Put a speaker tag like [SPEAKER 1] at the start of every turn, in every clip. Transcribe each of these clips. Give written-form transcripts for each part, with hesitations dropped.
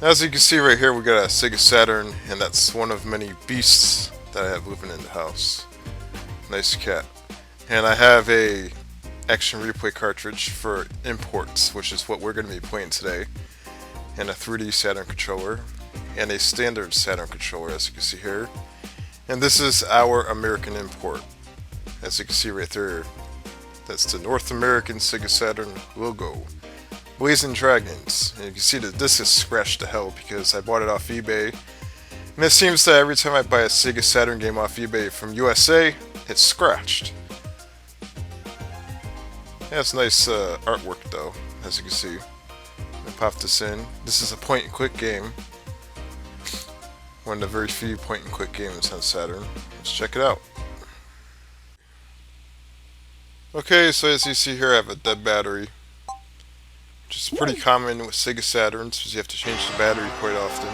[SPEAKER 1] As you can see right here, we got a Sega Saturn, and that's one of many beasts that I have living in the house. Nice cat. And I have a action replay cartridge for imports, which is what we're going to be playing today, and a 3D Saturn controller, and a standard Saturn controller, as you can see here. And this is our American import. As you can see right there, that's the North American Sega Saturn logo. Blazing Dragons. And you can see that this is scratched to hell because I bought it off eBay. And it seems that every time I buy a Sega Saturn game off eBay from USA, it's scratched. It has nice artwork though, as you can see. I pop this in. This is a point and click game. One of the very few point and click games on Saturn. Let's check it out. Okay, so as you see here, I have a dead battery, which is pretty common with Sega Saturns because you have to change the battery quite often.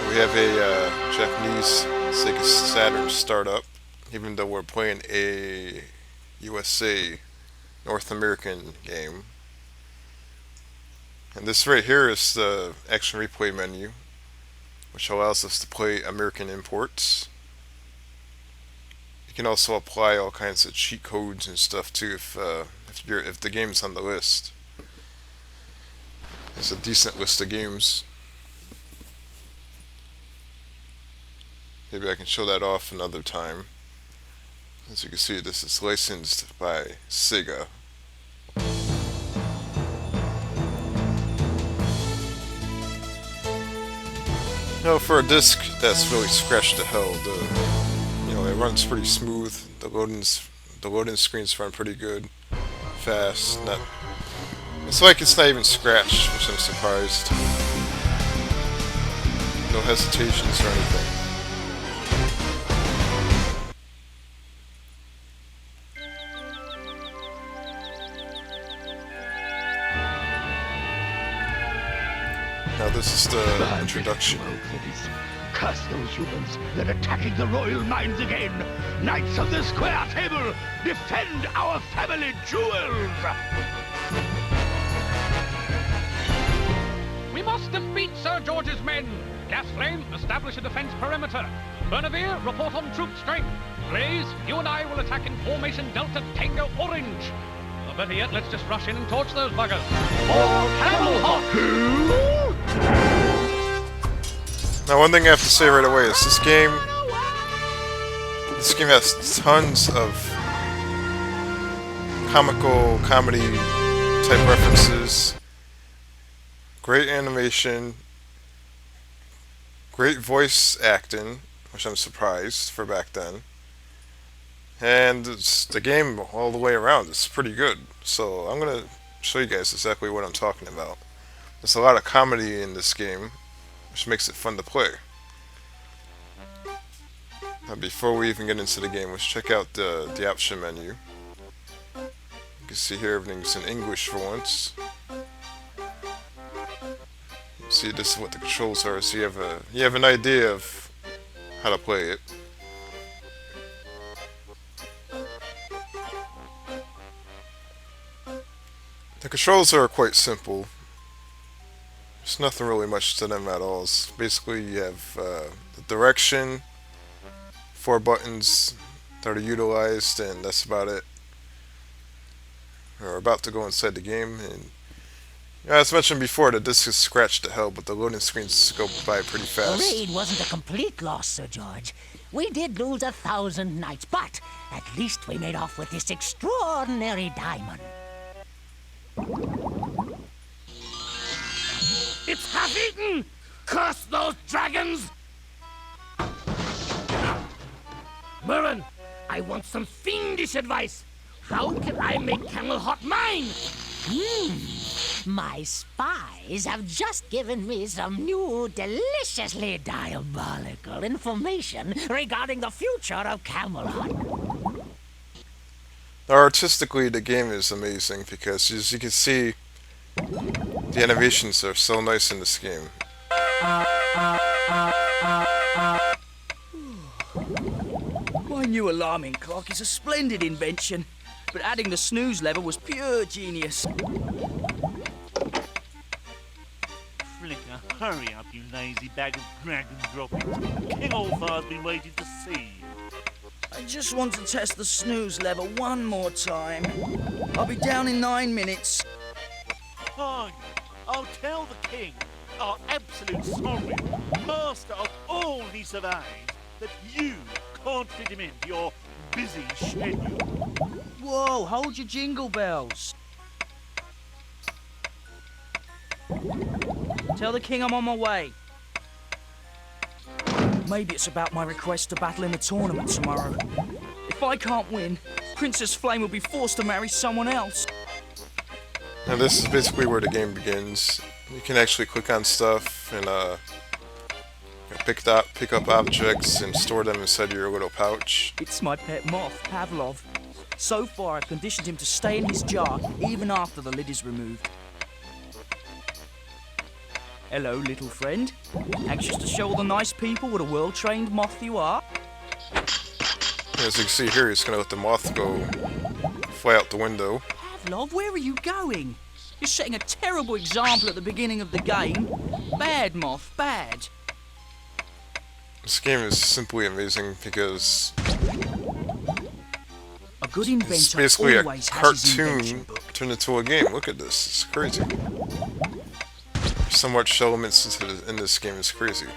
[SPEAKER 1] We have a Japanese Sega Saturn startup, even though we're playing a USA North American game. And this right here is the action replay menu, which allows us to play American imports. You can also apply all kinds of cheat codes and stuff too if the game's on the list. It's a decent list of games. Maybe I can show that off another time. As you can see, this is licensed by Sega. You know, for a disc that's really scratched to hell, it runs pretty smooth. The loading screens run pretty good, fast. It's like it's not even scratched, which I'm surprised. No hesitations or anything. Now this is the introduction.
[SPEAKER 2] Curse those humans! They're attacking the royal mines again! Knights of the square table, defend our family jewels!
[SPEAKER 3] We must defeat Sir George's men! Gas Flame, establish a defense perimeter. Bernavir, report on troop strength. Blaze, you and I will attack in formation Delta Tango Orange. Or better yet, let's just rush in and torch those buggers. All Camel Hot!
[SPEAKER 1] Now, one thing I have to say right away is this game has tons of comedy type references, great animation, great voice acting, which I'm surprised for back then, and the game all the way around is pretty good. So I'm going to show you guys exactly what I'm talking about. There's a lot of comedy in this game, which makes it fun to play. Now, before we even get into the game, let's check out the option menu. You can see here everything's in English for once. You see, this is what the controls are, so you have an idea of how to play it. The controls are quite simple. There's nothing really much to them at all. It's basically, you have the direction, 4 buttons that are utilized, and that's about it. We're about to go inside the game, and as mentioned before, the disc is scratched to hell, but the loading screens go by pretty fast.
[SPEAKER 4] The raid wasn't a complete loss, Sir George. We did lose 1,000 knights, but at least we made off with this extraordinary diamond.
[SPEAKER 2] It's half-eaten! Curse those dragons! Merlin, I want some fiendish advice. How can I make Camel Hot mine?
[SPEAKER 4] My spies have just given me some new, deliciously diabolical information regarding the future of Camelot.
[SPEAKER 1] Artistically, the game is amazing because, as you can see, the animations are so nice in this game.
[SPEAKER 5] My new alarming clock is a splendid invention, but adding the snooze lever was pure genius.
[SPEAKER 6] Hurry up, you lazy bag of dragon droppings. King Allfire's been waiting to see you.
[SPEAKER 5] I just want to test the snooze level one more time. I'll be down in 9 minutes.
[SPEAKER 6] Fine. I'll tell the king, our absolute sovereign, master of all he surveys, that you can't fit him into your busy schedule.
[SPEAKER 5] Whoa, hold your jingle bells. Tell the king I'm on my way. Maybe it's about my request to battle in the tournament tomorrow. If I can't win, Princess Flame will be forced to marry someone else.
[SPEAKER 1] Now this is basically where the game begins. You can actually click on stuff and pick up objects and store them inside your little pouch.
[SPEAKER 5] It's my pet moth, Pavlov. So far, I've conditioned him to stay in his jar even after the lid is removed. Hello, little friend. Anxious to show all the nice people what a well-trained moth you are?
[SPEAKER 1] As you can see here, he's going to let the moth go fly out the window.
[SPEAKER 5] Pavlov, where are you going? You're setting a terrible example at the beginning of the game. Bad, moth, bad.
[SPEAKER 1] This game is simply amazing because
[SPEAKER 5] A good inventor
[SPEAKER 1] it's basically a
[SPEAKER 5] always has his invention
[SPEAKER 1] cartoon
[SPEAKER 5] book.
[SPEAKER 1] turned into a game. Look at this, it's crazy. So much elements in this game is crazy.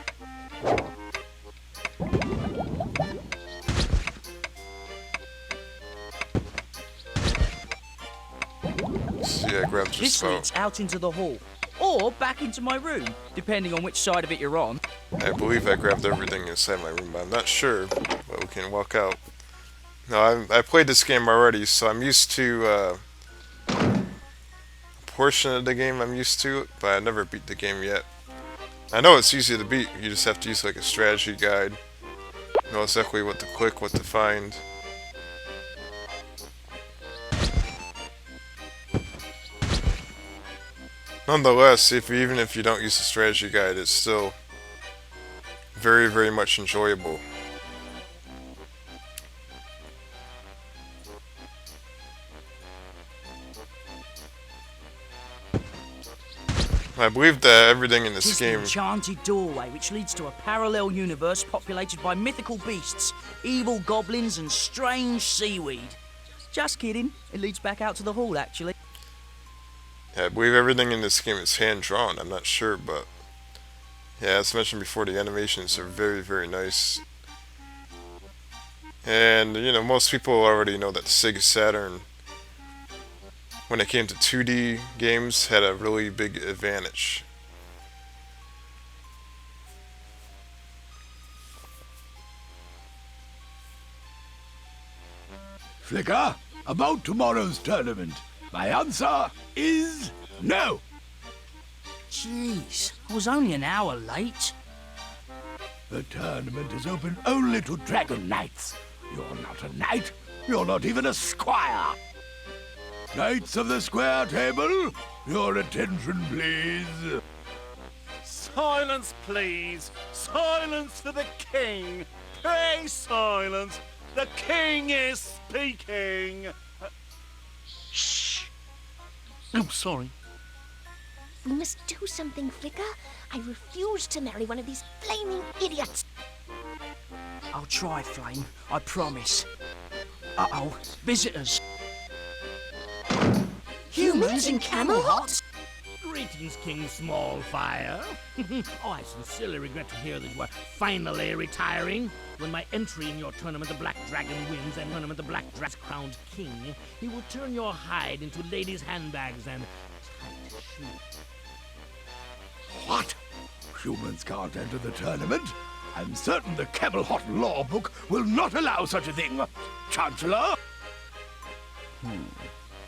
[SPEAKER 1] See, I grabbed
[SPEAKER 5] This
[SPEAKER 1] just about.
[SPEAKER 5] leads out into the hall, or back into my room, depending on which side of it you're on.
[SPEAKER 1] I believe I grabbed everything inside my room, but I'm not sure. But we can walk out. No, I played this game already, so I'm used to a portion of the game. I'm used to it, but I never beat the game yet. I know it's easy to beat. You just have to use like a strategy guide. Know exactly what to click, what to find. Nonetheless, even if you don't use the strategy guide, it's still very, very much enjoyable. I believe that everything in this
[SPEAKER 5] Tis
[SPEAKER 1] game.
[SPEAKER 5] the enchanted doorway which leads to a parallel universe populated by mythical beasts, evil goblins, and strange seaweed. Just kidding. It leads back out to the hall, actually.
[SPEAKER 1] Yeah, I believe everything in this game is hand drawn. I'm not sure, but yeah, as mentioned before, the animations are very, very nice. And you know, most people already know that the Sega Saturn, when it came to 2D games, had a really big advantage.
[SPEAKER 2] Flicker, about tomorrow's tournament, my answer is no.
[SPEAKER 5] Jeez, I was only an hour late.
[SPEAKER 2] The tournament is open only to Dragon Knights. You're not a knight. You're not even a squire. Knights of the Square Table, your attention, please.
[SPEAKER 6] Silence, please. Silence for the king. Pray silence. The king is speaking. Shh. I'm sorry.
[SPEAKER 7] We must do something, Flicker. I refuse to marry one of these flaming idiots.
[SPEAKER 5] I'll try, Flame. I promise. Uh-oh, visitors. Humans in Camelot?
[SPEAKER 8] Greetings, King Smallfire. Oh, I sincerely regret to hear that you are finally retiring. When my entry in your tournament, the Black Dragon wins, and tournament, the Black Dragon's crowned king, he will turn your hide into ladies' handbags and tight shoes.
[SPEAKER 2] What? Humans can't enter the tournament? I'm certain the Camelot law book will not allow such a thing. Chancellor?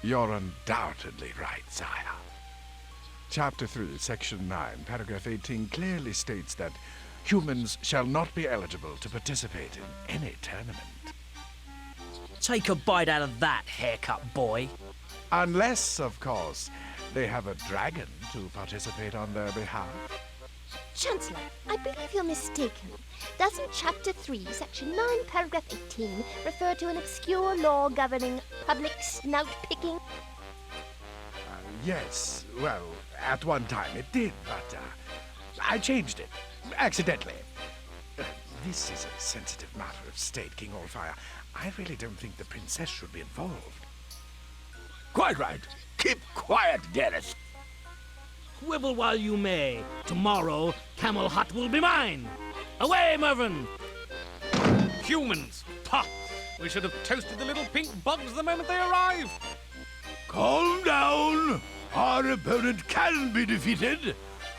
[SPEAKER 9] You're undoubtedly right, sire. Chapter 3, Section 9, Paragraph 18 clearly states that humans shall not be eligible to participate in any tournament.
[SPEAKER 5] Take a bite out of that, haircut boy.
[SPEAKER 9] Unless, of course, they have a dragon to participate on their behalf.
[SPEAKER 7] Chancellor, I believe you're mistaken. Doesn't Chapter 3, Section 9, Paragraph 18 refer to an obscure law governing public snout-picking?
[SPEAKER 9] Yes, well, at one time it did, but I changed it. Accidentally. This is a sensitive matter of state, King Allfire. I really don't think the princess should be involved.
[SPEAKER 2] Quite right. Keep quiet, dearest.
[SPEAKER 8] Quibble while you may. Tomorrow, Camel Hut will be mine. Away, Mervyn!
[SPEAKER 3] Humans! Pah! We should have toasted the little pink bugs the moment they arrived.
[SPEAKER 2] Calm down. Our opponent can be defeated.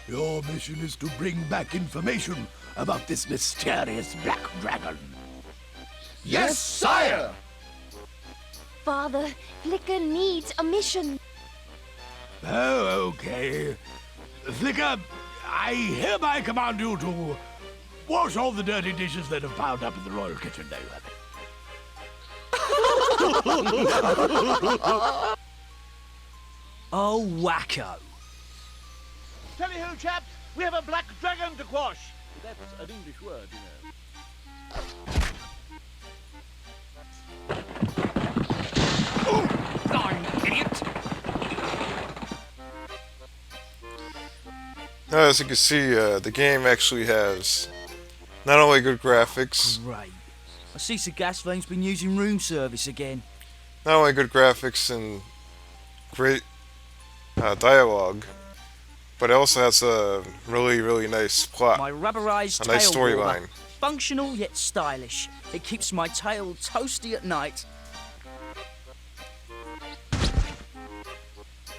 [SPEAKER 2] Your mission is to bring back information about this mysterious black dragon.
[SPEAKER 9] Yes, sire!
[SPEAKER 7] Father, Flicker needs a mission.
[SPEAKER 2] Oh, okay. Flicker, I hereby command you to wash all the dirty dishes that have piled up in the royal kitchen. There you have it.
[SPEAKER 5] Oh, wacko.
[SPEAKER 6] Tell you who, chaps, we have a black dragon to quash. That's an English word, you know.
[SPEAKER 3] Darn idiot!
[SPEAKER 1] Now, as you can see, the game actually has not only good graphics,
[SPEAKER 5] Great. I see Sir Gasflame's been using room service again.
[SPEAKER 1] not only good graphics and great dialogue, but it also has a really, really nice plot,
[SPEAKER 5] My rubberized
[SPEAKER 1] a nice
[SPEAKER 5] tail warmer.
[SPEAKER 1] storyline.
[SPEAKER 5] Functional yet stylish. It keeps my tail toasty at night.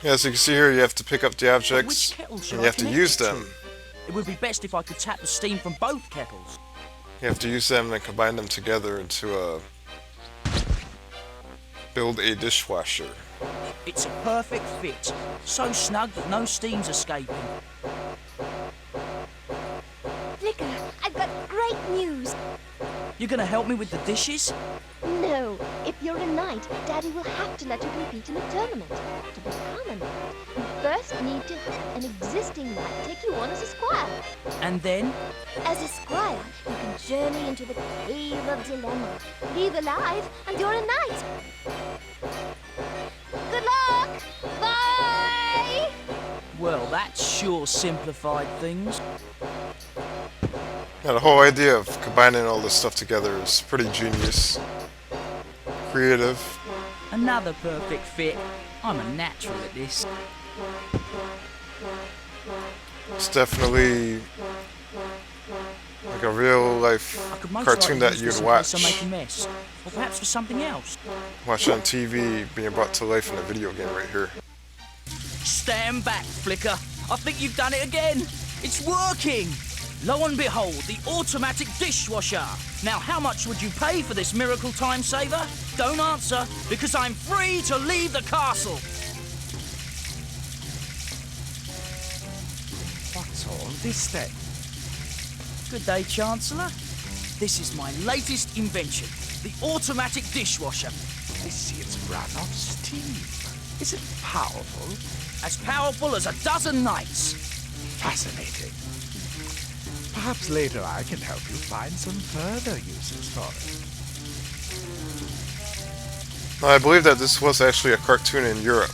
[SPEAKER 1] Yeah, as you can see here, you have to pick up the
[SPEAKER 5] But
[SPEAKER 1] objects
[SPEAKER 5] which kettle should
[SPEAKER 1] and
[SPEAKER 5] I
[SPEAKER 1] you have to
[SPEAKER 5] connect
[SPEAKER 1] use
[SPEAKER 5] it to?
[SPEAKER 1] them.
[SPEAKER 5] It would be best if I could tap the steam from both kettles.
[SPEAKER 1] You have to use them and combine them together to build a dishwasher.
[SPEAKER 5] It's a perfect fit. So snug that no steam's escaping.
[SPEAKER 7] Flicker, I've got great news.
[SPEAKER 5] You're gonna help me with the dishes?
[SPEAKER 7] No, if you're a knight, Daddy will have to let you compete in a tournament. To become a knight, you first need to have an existing knight take you on as a squire.
[SPEAKER 5] And then?
[SPEAKER 7] As a squire, you can journey into the Cave of Dilemma. Leave alive, and you're a knight. Good luck! Bye!
[SPEAKER 5] Well, that sure simplified things.
[SPEAKER 1] Now, the whole idea of combining all this stuff together is pretty genius, creative.
[SPEAKER 5] Another perfect fit. I'm a natural at this.
[SPEAKER 1] It's definitely like a real life
[SPEAKER 5] I could most
[SPEAKER 1] cartoon
[SPEAKER 5] likely
[SPEAKER 1] that
[SPEAKER 5] use this
[SPEAKER 1] you'd
[SPEAKER 5] in case I
[SPEAKER 1] watch.
[SPEAKER 5] make a mess. Or perhaps for something else.
[SPEAKER 1] Watch on TV being brought to life in a video game right here.
[SPEAKER 5] Stand back, Flicker. I think you've done it again. It's working. Lo and behold, the automatic dishwasher. Now, how much would you pay for this miracle time saver? Don't answer, because I'm free to leave the castle.
[SPEAKER 9] What's all this then?
[SPEAKER 5] Good day, Chancellor. This is my latest invention, the automatic dishwasher.
[SPEAKER 9] I see it's run off steam. Is it powerful?
[SPEAKER 5] As powerful as a dozen knights.
[SPEAKER 9] Fascinating. Perhaps later I can help you find some further uses for it.
[SPEAKER 1] Now, I believe that this was actually a cartoon in Europe.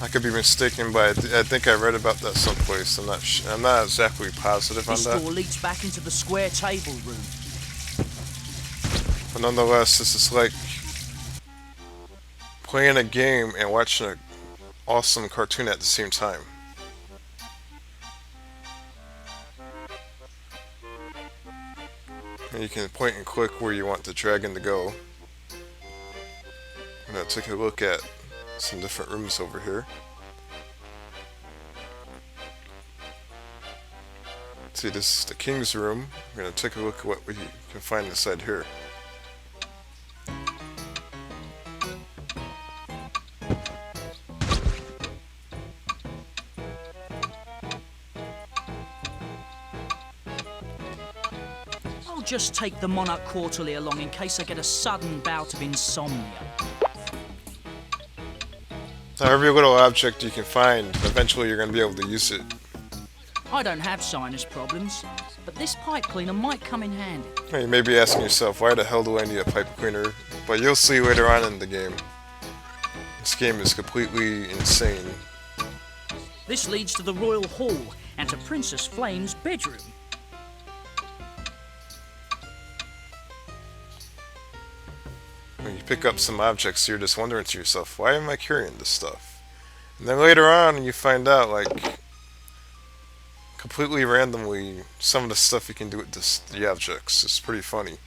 [SPEAKER 1] I could be mistaken, but I think I read about that someplace. I'm not exactly positive on
[SPEAKER 5] This
[SPEAKER 1] that.
[SPEAKER 5] door leads back into the square table room.
[SPEAKER 1] But nonetheless, this is like playing a game and watching an awesome cartoon at the same time. And you can point and click where you want the dragon to go. I'm going to take a look at some different rooms over here. See, this is the king's room. We're going to take a look at what we can find inside here.
[SPEAKER 5] I'll just take the Monarch Quarterly along in case I get a sudden bout of insomnia.
[SPEAKER 1] Now, every little object you can find, eventually you're going to be able to use it.
[SPEAKER 5] I don't have sinus problems, but this pipe cleaner might come in handy.
[SPEAKER 1] Now, you may be asking yourself, why the hell do I need a pipe cleaner? But you'll see later on in the game. This game is completely insane.
[SPEAKER 5] This leads to the Royal Hall, and to Princess Flame's bedroom.
[SPEAKER 1] When you pick up some objects, you're just wondering to yourself, why am I carrying this stuff? And then later on, you find out, like, completely randomly, some of the stuff you can do with the objects. It's pretty funny.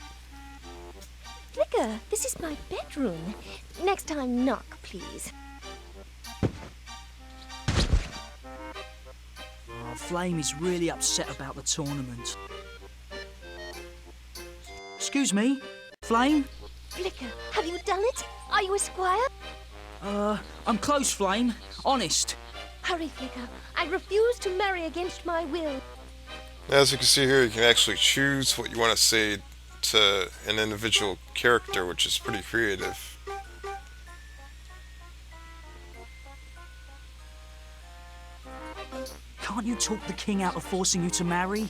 [SPEAKER 7] Flicker, this is my bedroom. Next time, knock, please.
[SPEAKER 5] Oh, Flame is really upset about the tournament. Excuse me, Flame?
[SPEAKER 7] Flicker, have you done it? Are you a squire?
[SPEAKER 5] I'm close, Flame. Honest.
[SPEAKER 7] Hurry, Flicker. I refuse to marry against my will.
[SPEAKER 1] As you can see here, you can actually choose what you want to say to an individual character, which is pretty creative.
[SPEAKER 5] Can't you talk the king out of forcing you to marry?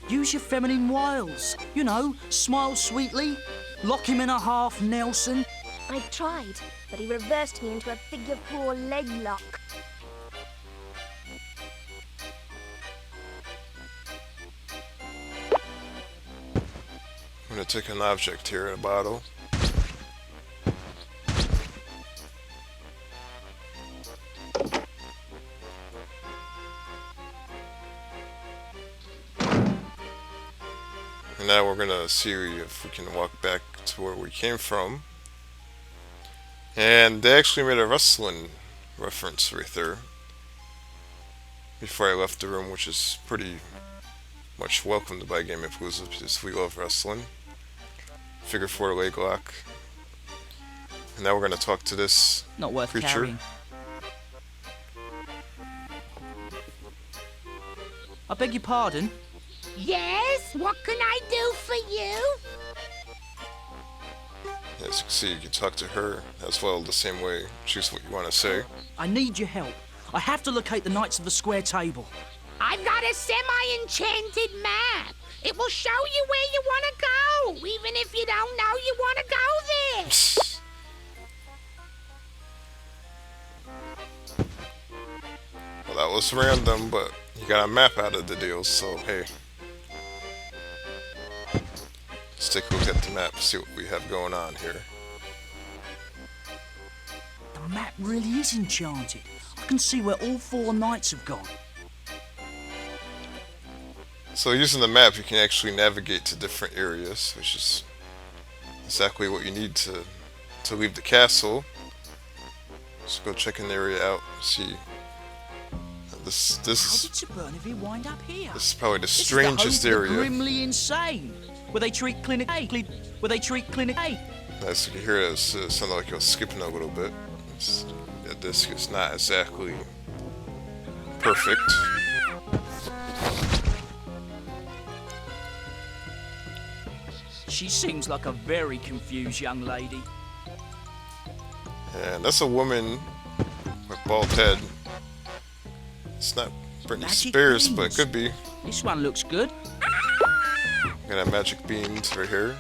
[SPEAKER 5] Use your feminine wiles. You know, smile sweetly, lock him in a half Nelson.
[SPEAKER 7] I tried, but he reversed me into a figure-4 leg lock.
[SPEAKER 1] I'm going to take an object here, a bottle. And now we're going to see if we can walk back to where we came from. And they actually made a wrestling reference right there before I left the room, which is pretty much welcomed by Game of Palooza because we love wrestling. Figure 4 leg lock. And now we're going to talk to this
[SPEAKER 5] Not worth
[SPEAKER 1] creature.
[SPEAKER 5] carrying. I beg your pardon?
[SPEAKER 4] Yes, what can I do for you?
[SPEAKER 1] As you can see, you can talk to her as well the same way. Choose what you want to say.
[SPEAKER 5] I need your help. I have to locate the Knights of the Square Table.
[SPEAKER 4] I've got a semi-enchanted map. It will show you where you want to go, even if you don't know you want to go there.
[SPEAKER 1] Well, that was random, but you got a map out of the deal, so hey. Let's take a look at the map, see what we have going on here.
[SPEAKER 5] The map really is enchanted. I can see where all 4 knights have gone.
[SPEAKER 1] So using the map, you can actually navigate to different areas, which is exactly what you need to leave the castle. So go check an area out, see. This
[SPEAKER 5] How
[SPEAKER 1] is
[SPEAKER 5] did Sir Bernavy wind up here?
[SPEAKER 1] this is probably the
[SPEAKER 5] This is
[SPEAKER 1] strangest
[SPEAKER 5] the home of
[SPEAKER 1] area.
[SPEAKER 5] the grimly insane, where they treat clinic A. Where they treat clinic A.
[SPEAKER 1] As you can hear, it sounded like you're skipping a little bit. The disc is not exactly perfect.
[SPEAKER 5] She seems like a very confused young lady.
[SPEAKER 1] And that's a woman with bald head. It's not Britney
[SPEAKER 5] Magic
[SPEAKER 1] Spears, but it
[SPEAKER 5] beams.
[SPEAKER 1] could be.
[SPEAKER 5] This one looks good.
[SPEAKER 1] Got magic beams right here.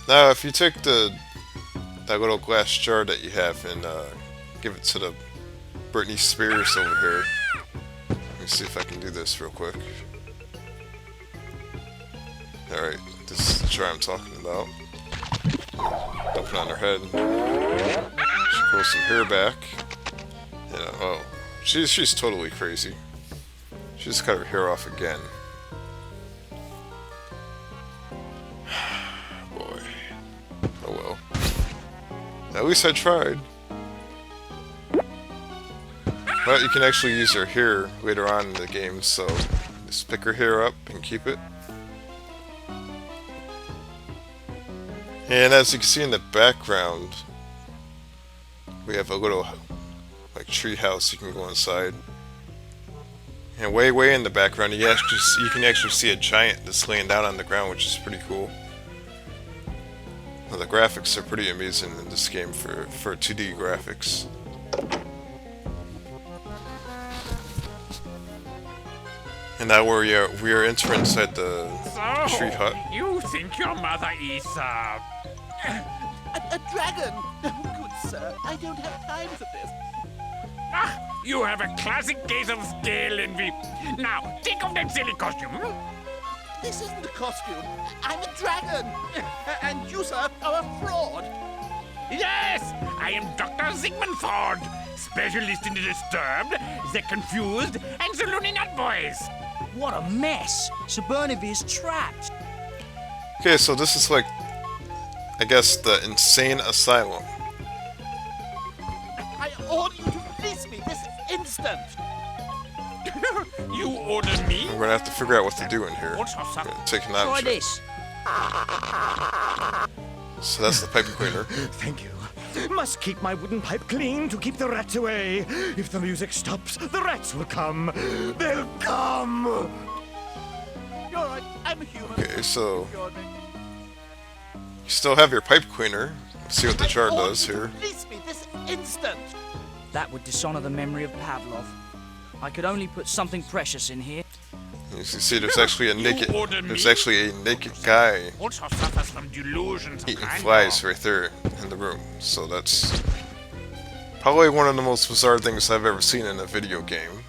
[SPEAKER 1] Now, if you take that little glass jar that you have and give it to the Britney Spears over here. Let me see if I can do this real quick. Alright, this is the jar I'm talking about. Dump it on her head. She pulls some hair back. Yeah, oh, she's totally crazy. She just cut her hair off again. Boy. Oh well. At least I tried. But you can actually use her hair later on in the game, so just pick her hair up and keep it. And as you can see in the background, we have a little like tree house you can go inside. And way in the background, you can actually see a giant that's laying down on the ground, which is pretty cool. Well, the graphics are pretty amazing in this game for 2D graphics. And now we are entering inside the tree hut.
[SPEAKER 10] You think your mother is,
[SPEAKER 6] A dragon! Oh, good sir, I don't have time for this.
[SPEAKER 10] Ah, you have a classic case of scale envy. Now, take off that silly costume.
[SPEAKER 6] This isn't a costume. I'm a dragon. And you, sir, are a fraud.
[SPEAKER 10] Yes, I am Dr. Sigmund Ford, specialist in the disturbed, the confused, and the loony nut boys.
[SPEAKER 5] What a mess! Sir Bernavire's trapped.
[SPEAKER 1] Okay, so this is like, I guess, the insane asylum.
[SPEAKER 6] I order you to release me this instant.
[SPEAKER 10] You order me?
[SPEAKER 1] We're gonna have to figure out what to do in here. We're gonna take an
[SPEAKER 5] Try
[SPEAKER 1] object.
[SPEAKER 5] this.
[SPEAKER 1] So that's the pipe cleaner.
[SPEAKER 11] Thank you. Must keep my wooden pipe clean to keep the rats away. If the music stops, the rats will come. They'll come!
[SPEAKER 6] You're right, I'm a human.
[SPEAKER 1] Okay, so
[SPEAKER 6] You're right.
[SPEAKER 1] you still have your pipe cleaner. Let's see what the jar does here.
[SPEAKER 6] Release me this instant.
[SPEAKER 5] That would dishonor the memory of Pavlov. I could only put something precious in here.
[SPEAKER 1] You can see there's actually a naked guy
[SPEAKER 10] Also suffers from delusions of
[SPEAKER 1] eating
[SPEAKER 10] grandeur.
[SPEAKER 1] flies right there in the room. So that's probably one of the most bizarre things I've ever seen in a video game.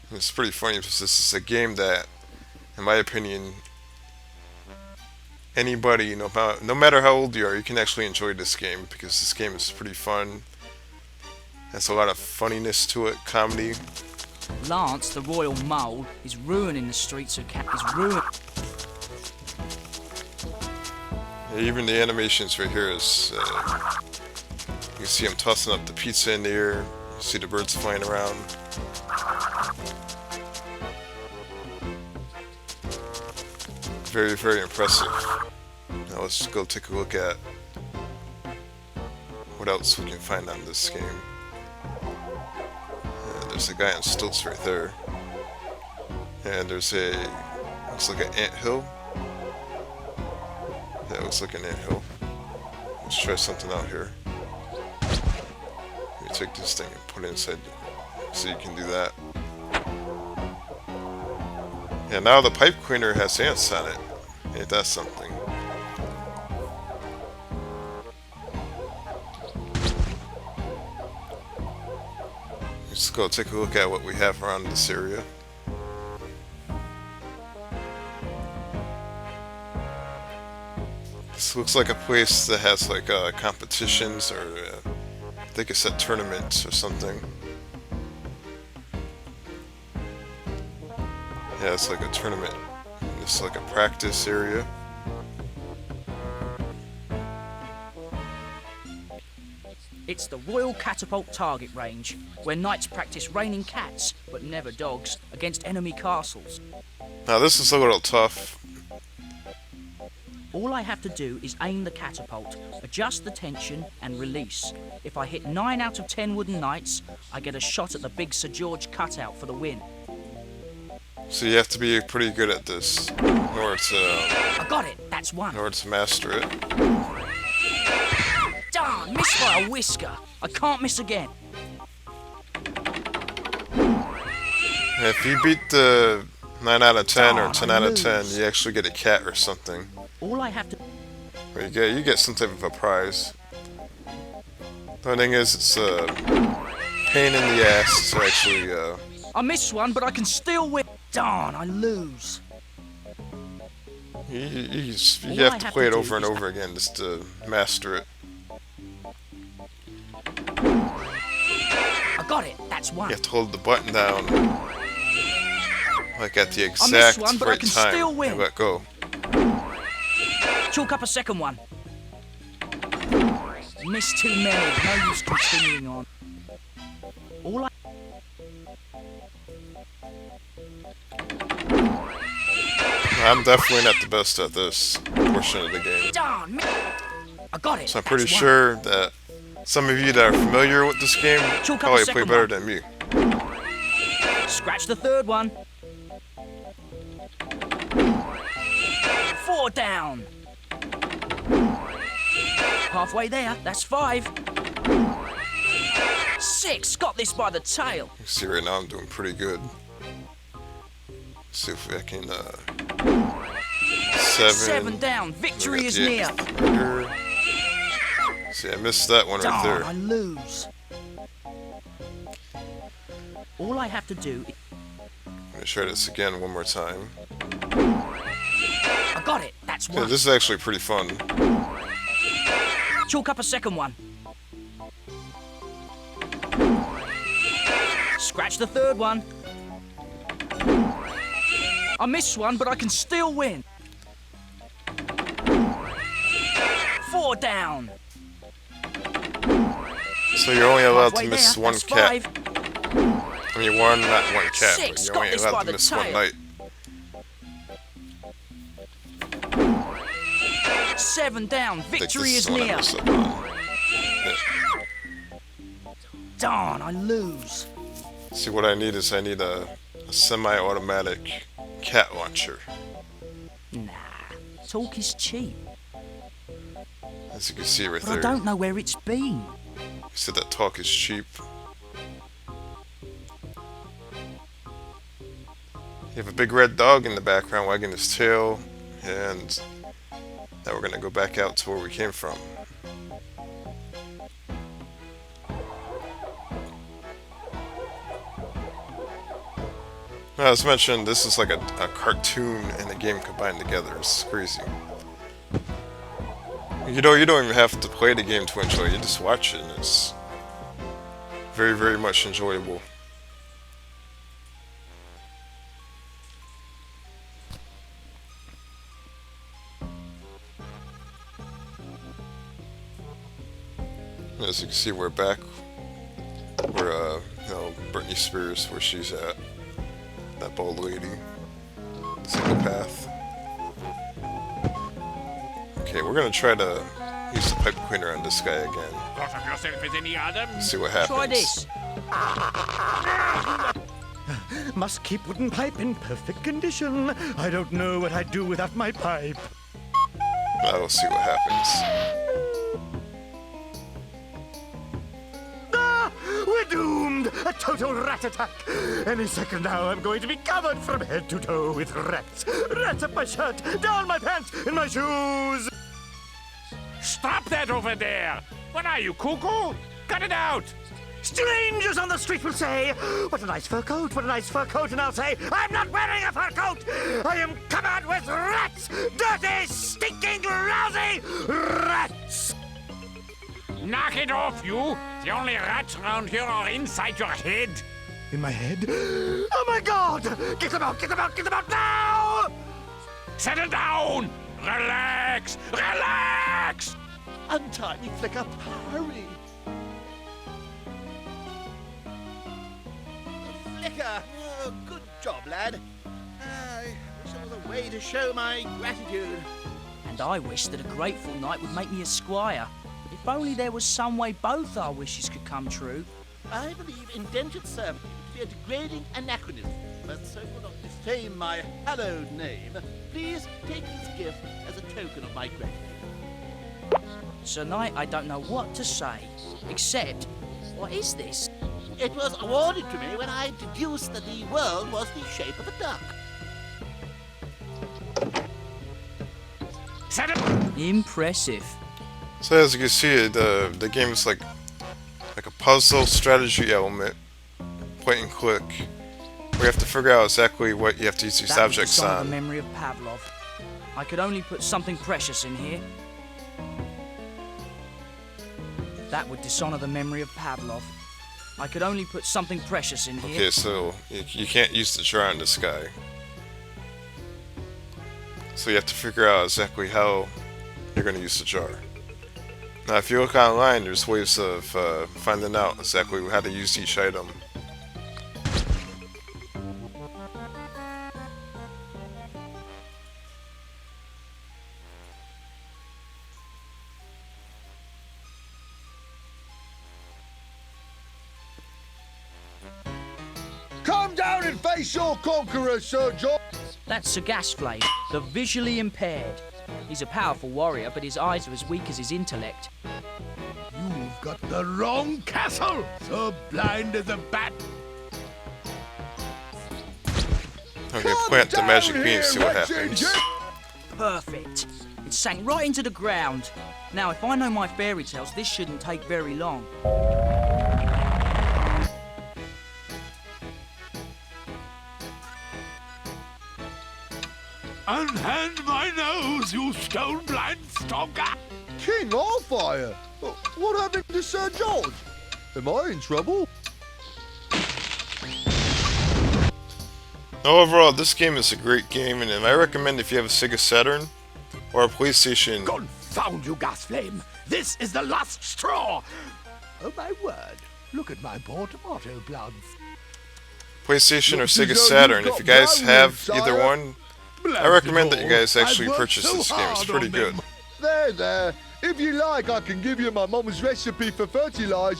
[SPEAKER 1] And it's pretty funny because this is a game that, in my opinion, anybody, no matter how old you are, you can actually enjoy this game because this game is pretty fun. Has a lot of funniness to it, comedy.
[SPEAKER 5] Lance, the royal mole, is ruining the streets of is ruin.
[SPEAKER 1] Yeah, even the animations right here is, you can see him tossing up the pizza in the air. You see the birds flying around. Very, very impressive. Now let's just go take a look at what else we can find on this game. There's a guy on stilts right there. And there's looks like an anthill. That looks like an anthill. Let's try something out here. You take this thing and put it inside, so you can do that. And now the pipe cleaner has ants on it. Ain't that something? Let's go take a look at what we have around this area. This looks like a place that has like competitions, or I think it's at tournaments or something. Yeah, it's like a tournament. It's like a practice area.
[SPEAKER 5] It's the Royal Catapult Target Range, where knights practice raining cats, but never dogs, against enemy castles.
[SPEAKER 1] Now this is a little tough.
[SPEAKER 5] All I have to do is aim the catapult, adjust the tension, and release. If I hit 9 out of 10 wooden knights, I get a shot at the big Sir George cutout for the win.
[SPEAKER 1] So you have to be pretty good at this in order to
[SPEAKER 5] I got it, that's one.
[SPEAKER 1] master it.
[SPEAKER 5] Darn, missed by a whisker. I can't miss again.
[SPEAKER 1] And if you beat the 9 out of 10 or 10 out of 10, you actually get a cat or something.
[SPEAKER 5] All I have to...
[SPEAKER 1] Or you get some type of a prize. The only thing is, it's a pain in the ass to actually,
[SPEAKER 5] I missed one, but I can still win. Darn, I lose.
[SPEAKER 1] you have to play it over and over again just to master it.
[SPEAKER 5] I got it, that's one.
[SPEAKER 1] You have to hold the button down, like at the
[SPEAKER 5] I
[SPEAKER 1] exact
[SPEAKER 5] missed one, but I
[SPEAKER 1] right
[SPEAKER 5] can
[SPEAKER 1] time,
[SPEAKER 5] still win.
[SPEAKER 1] and let go.
[SPEAKER 5] Chalk up a second one. Missed too many, no use continuing on. All I...
[SPEAKER 1] I'm definitely not the best at this portion of the game.
[SPEAKER 5] Darn, I got it.
[SPEAKER 1] So I'm pretty
[SPEAKER 5] that's one.
[SPEAKER 1] sure that some of you that are familiar with this game
[SPEAKER 5] Chalk up a
[SPEAKER 1] probably play
[SPEAKER 5] second
[SPEAKER 1] better
[SPEAKER 5] one.
[SPEAKER 1] than me.
[SPEAKER 5] Scratch the third one. 4 down. Halfway there, that's 5. 6, got this by the tail.
[SPEAKER 1] You see right now I'm doing pretty good. See if I can
[SPEAKER 5] 7 down. Victory is near.
[SPEAKER 1] See, I missed that one right
[SPEAKER 5] Darn,
[SPEAKER 1] there.
[SPEAKER 5] I lose. All I have to do is...
[SPEAKER 1] Let me try this again one more time.
[SPEAKER 5] I got it. That's
[SPEAKER 1] Yeah,
[SPEAKER 5] one.
[SPEAKER 1] this is actually pretty fun.
[SPEAKER 5] Chalk up a second one. Scratch the third one. I missed one, but I can still win. 4 down.
[SPEAKER 1] So you're only allowed to
[SPEAKER 5] Halfway
[SPEAKER 1] miss
[SPEAKER 5] there,
[SPEAKER 1] one
[SPEAKER 5] that's
[SPEAKER 1] cat.
[SPEAKER 5] 5.
[SPEAKER 1] I mean, not one cat,
[SPEAKER 5] 6,
[SPEAKER 1] but you're
[SPEAKER 5] got
[SPEAKER 1] only
[SPEAKER 5] this by
[SPEAKER 1] allowed to
[SPEAKER 5] the
[SPEAKER 1] miss one
[SPEAKER 5] tail.
[SPEAKER 1] night.
[SPEAKER 5] 7 down.
[SPEAKER 1] I think
[SPEAKER 5] Victory
[SPEAKER 1] this
[SPEAKER 5] is
[SPEAKER 1] the one I
[SPEAKER 5] near.
[SPEAKER 1] messed up on. Yeah.
[SPEAKER 5] Darn, I lose.
[SPEAKER 1] See, what I need is a semi-automatic cat launcher.
[SPEAKER 5] Nah, talk is cheap.
[SPEAKER 1] As you can see right
[SPEAKER 5] But
[SPEAKER 1] there.
[SPEAKER 5] I don't know where it's been.
[SPEAKER 1] You said that talk is cheap. You have a big red dog in the background wagging his tail, and now we're gonna go back out to where we came from. Now, as mentioned, this is like a cartoon and a game combined together. It's crazy. You know, you don't even have to play the game to enjoy it. You just watch it, and it's very, very much enjoyable. As you can see, we're back where, Britney Spears, where she's at. That bald lady. Single path. Okay, we're gonna try to use the pipe cleaner on this guy again.
[SPEAKER 10] Thought of yourself as any other?
[SPEAKER 1] See what happens.
[SPEAKER 5] Try this.
[SPEAKER 11] Must keep wooden pipe in perfect condition. I don't know what I'd do without my pipe.
[SPEAKER 1] Now we'll see what happens.
[SPEAKER 11] We're doomed! A total rat attack! Any second now, I'm going to be covered from head to toe with rats. Rats up my shirt, down my pants, in my shoes!
[SPEAKER 10] Stop that over there! What are you, cuckoo? Cut it out!
[SPEAKER 11] Strangers on the street will say, "What a nice fur coat, what a nice fur coat," and I'll say, "I'm not wearing a fur coat! I am covered with rats! Dirty, stinking, lousy rats!"
[SPEAKER 10] Knock it off, you! The only rats around here are inside your head!
[SPEAKER 11] In my head? Oh my God! Get them out, get them out, get them out now!
[SPEAKER 10] Settle down! Relax! Relax!
[SPEAKER 6] Untie me, Flicker. Hurry. Flicker, oh, good job, lad. I wish there was a way to show my gratitude.
[SPEAKER 5] And I wish that a grateful knight would make me a squire. If only there was some way both our wishes could come true.
[SPEAKER 6] I believe indentured servitude to be a degrading anachronism, but so will not defame my hallowed name. Please take this gift as a token of my gratitude.
[SPEAKER 5] Sir Knight, I don't know what to say, except, what is this?
[SPEAKER 6] It was awarded to me when I deduced that the world was the shape of a duck.
[SPEAKER 5] Impressive.
[SPEAKER 1] So as you can see, the game is like a puzzle strategy element, point and click. We have to figure out exactly what you have to use these
[SPEAKER 5] That was the
[SPEAKER 1] objects
[SPEAKER 5] song of
[SPEAKER 1] on.
[SPEAKER 5] the memory of Pavlov. I could only put something precious in here. That would dishonor the memory of Pavlov. I could only put something precious in here.
[SPEAKER 1] Okay, so you can't use the jar on this guy. So you have to figure out exactly how you're going to use the jar. Now, if you look online, there's ways of finding out exactly how to use each item.
[SPEAKER 2] Come down and face your conqueror, Sir John.
[SPEAKER 5] That's Sir Gasflame, the visually impaired. He's a powerful warrior, but his eyes are as weak as his intellect.
[SPEAKER 2] You've got the wrong castle, so blind as a bat.
[SPEAKER 1] Okay, plant the magic beans, see what happens.
[SPEAKER 5] Perfect. It sank right into the ground. Now, if I know my fairy tales, this shouldn't take very long.
[SPEAKER 2] Unhand my nose, you stone-blind stalker!
[SPEAKER 12] King Allfire! What happened to Sir George? Am I in trouble?
[SPEAKER 1] Overall, this game is a great game, and I recommend if you have a Sega Saturn or a PlayStation.
[SPEAKER 2] Confound you, Gasflame! This is the last straw! Oh my word, look at my poor tomato plants.
[SPEAKER 1] PlayStation or
[SPEAKER 12] Looks
[SPEAKER 1] Sega
[SPEAKER 12] as though
[SPEAKER 1] Saturn,
[SPEAKER 12] you've
[SPEAKER 1] if you
[SPEAKER 12] got
[SPEAKER 1] guys
[SPEAKER 12] brown
[SPEAKER 1] have
[SPEAKER 12] ribs,
[SPEAKER 1] either
[SPEAKER 12] sire.
[SPEAKER 1] one, I
[SPEAKER 2] Blast
[SPEAKER 1] recommend
[SPEAKER 2] it
[SPEAKER 1] that you guys
[SPEAKER 2] all.
[SPEAKER 1] actually
[SPEAKER 2] I've worked
[SPEAKER 1] purchase
[SPEAKER 2] so
[SPEAKER 1] this game. It's
[SPEAKER 2] hard
[SPEAKER 1] pretty
[SPEAKER 2] on
[SPEAKER 1] good.
[SPEAKER 2] them.
[SPEAKER 12] There. If you like, I can give you my mum's recipe for fertilizer.